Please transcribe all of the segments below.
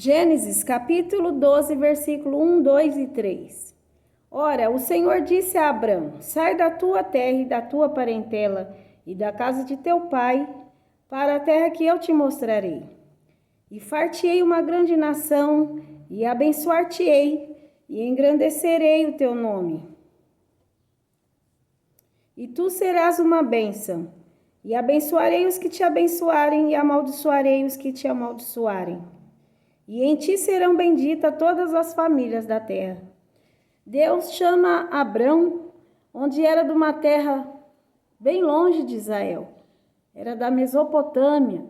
Gênesis capítulo 12, versículo 1, 2 e 3. Ora, o Senhor disse a Abrão: sai da tua terra e da tua parentela e da casa de teu pai, para a terra que eu te mostrarei. E far-te-ei uma grande nação, e abençoar-te-ei, e engrandecerei o teu nome. E tu serás uma bênção, e abençoarei os que te abençoarem, e amaldiçoarei os que te amaldiçoarem. E em ti serão benditas todas as famílias da terra. Deus chama Abrão, onde era de uma terra bem longe de Israel. Era da Mesopotâmia.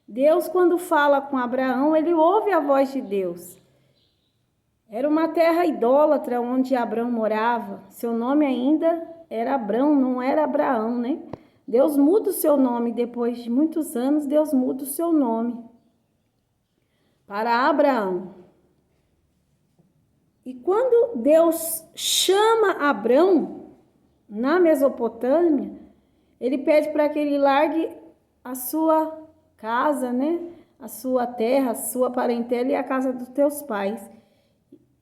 Deus, quando fala com Abraão, ele ouve a voz de Deus. Era uma terra idólatra onde Abrão morava. Seu nome ainda era Abrão, não era Abraão, né? Deus muda o seu nome depois de muitos anos, Deus muda o seu nome para Abraão. E quando Deus chama Abrão na Mesopotâmia, ele pede para que ele largue a sua casa, né? A sua terra, a sua parentela e a casa dos teus pais,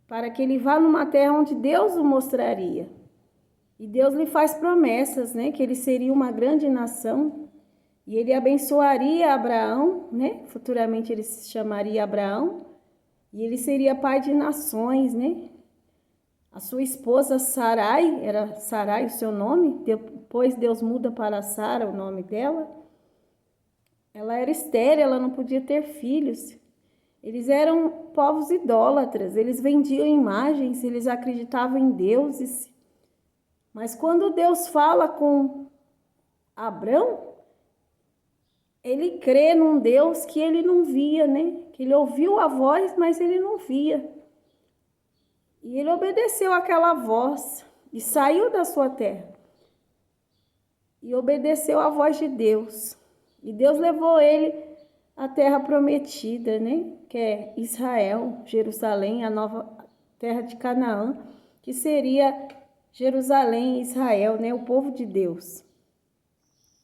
para que ele vá numa terra onde Deus o mostraria. E Deus lhe faz promessas, né? Que ele seria uma grande nação e ele abençoaria Abraão, né? Futuramente ele se chamaria Abraão e ele seria pai de nações, né? A sua esposa Sarai, era Sarai o seu nome, depois Deus muda para Sara o nome dela. Ela era estéril, ela não podia ter filhos. Eles eram povos idólatras, eles vendiam imagens, eles acreditavam em deuses. Mas quando Deus fala com Abrão, ele crê num Deus que ele não via, né? Que ele ouviu a voz, mas ele não via. E ele obedeceu àquela voz e saiu da sua terra. E obedeceu à voz de Deus. E Deus levou ele à terra prometida, né? Que é Israel, Jerusalém, a nova terra de Canaã, que seria Jerusalém e Israel, né? O povo de Deus.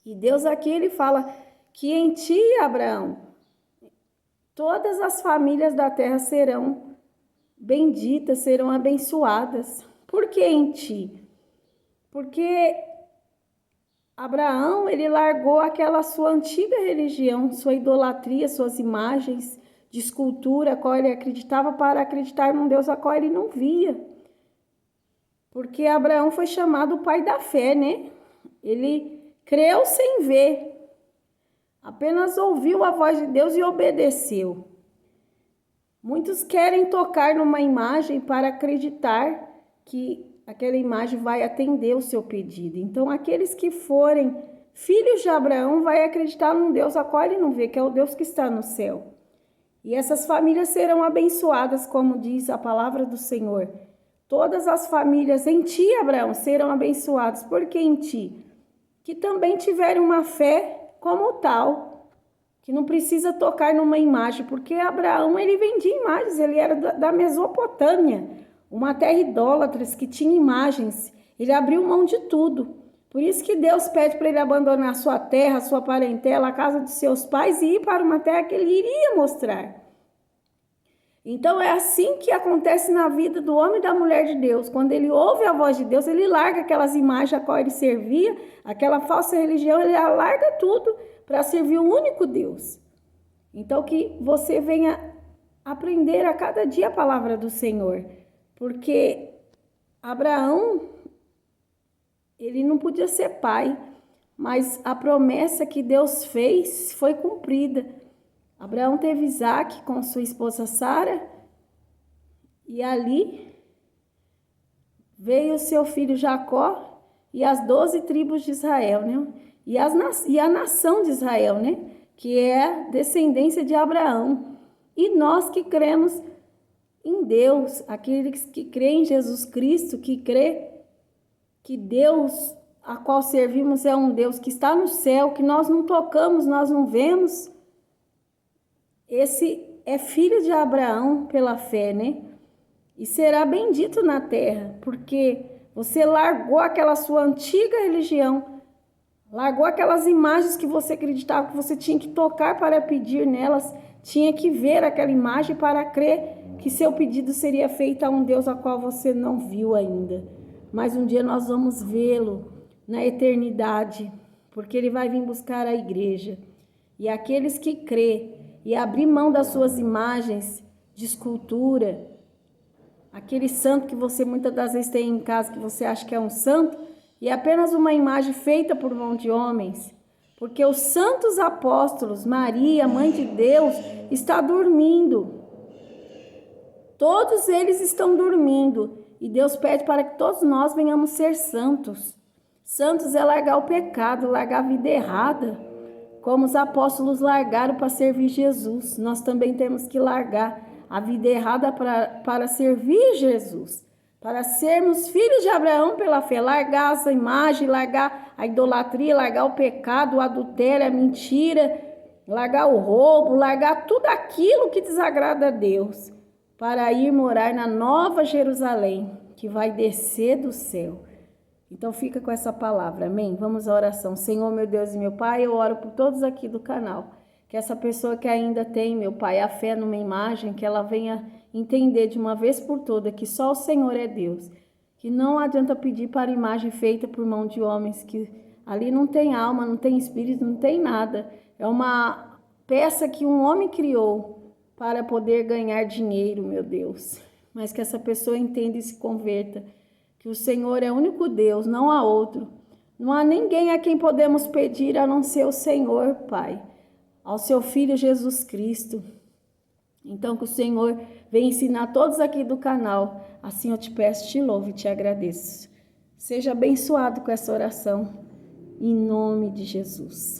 E Deus aqui ele fala que em ti, Abraão, todas as famílias da terra serão benditas, serão abençoadas. Por que em ti? Porque Abraão, ele largou aquela sua antiga religião, sua idolatria, suas imagens de escultura, a qual ele acreditava, para acreditar num Deus a qual ele não via. Porque Abraão foi chamado o pai da fé, né? Ele creu sem ver. Apenas ouviu a voz de Deus e obedeceu. Muitos querem tocar numa imagem para acreditar que aquela imagem vai atender o seu pedido. Então, aqueles que forem filhos de Abraão vai acreditar num Deus a qual ele não vê, que é o Deus que está no céu. E essas famílias serão abençoadas, como diz a palavra do Senhor. Todas as famílias em ti, Abraão, serão abençoadas. Por que em ti? Que também tiverem uma fé como tal, que não precisa tocar numa imagem, porque Abraão, ele vendia imagens, ele era da Mesopotâmia, uma terra idólatra que tinha imagens, ele abriu mão de tudo. Por isso que Deus pede para ele abandonar sua terra, sua parentela, a casa de seus pais e ir para uma terra que ele iria mostrar. Então é assim que acontece na vida do homem e da mulher de Deus. Quando ele ouve a voz de Deus, ele larga aquelas imagens a qual ele servia, aquela falsa religião, ele larga tudo para servir o único Deus. Então que você venha aprender a cada dia a palavra do Senhor. Porque Abraão, ele não podia ser pai, mas a promessa que Deus fez foi cumprida. Abraão teve Isaac com sua esposa Sara, e ali veio o seu filho Jacó e as 12 tribos de Israel, né? E a nação de Israel, né? Que é a descendência de Abraão. E nós que cremos em Deus, aqueles que creem em Jesus Cristo, que crê que Deus a qual servimos é um Deus que está no céu, que nós não tocamos, nós não vemos. Esse é filho de Abraão pela fé, né? E será bendito na terra, porque você largou aquela sua antiga religião, largou aquelas imagens que você acreditava que você tinha que tocar para pedir nelas, tinha que ver aquela imagem para crer que seu pedido seria feito a um Deus a qual você não viu ainda. Mas um dia nós vamos vê-lo na eternidade, porque ele vai vir buscar a igreja. E aqueles que crê e abrir mão das suas imagens de escultura, aquele santo que você muitas das vezes tem em casa, que você acha que é um santo, e é apenas uma imagem feita por mão de homens, porque os santos apóstolos, Maria, mãe de Deus, está dormindo. Todos eles estão dormindo, e Deus pede para que todos nós venhamos ser santos. Santos é largar o pecado, largar a vida errada, como os apóstolos largaram para servir Jesus. Nós também temos que largar a vida errada para servir Jesus, para sermos filhos de Abraão pela fé, largar essa imagem, largar a idolatria, largar o pecado, o adultério, a mentira, largar o roubo, largar tudo aquilo que desagrada a Deus, para ir morar na nova Jerusalém, que vai descer do céu. Então fica com essa palavra, amém? Vamos à oração. Senhor, meu Deus e meu Pai, eu oro por todos aqui do canal, que essa pessoa que ainda tem, meu Pai, a fé numa imagem, que ela venha entender de uma vez por todas que só o Senhor é Deus, que não adianta pedir para imagem feita por mão de homens, que ali não tem alma, não tem espírito, não tem nada. É uma peça que um homem criou para poder ganhar dinheiro, meu Deus. Mas que essa pessoa entenda e se converta, que o Senhor é o único Deus, não há outro. Não há ninguém a quem podemos pedir a não ser o Senhor, Pai, ao seu Filho Jesus Cristo. Então que o Senhor venha ensinar todos aqui do canal. Assim eu te peço, te louvo e te agradeço. Seja abençoado com essa oração, em nome de Jesus.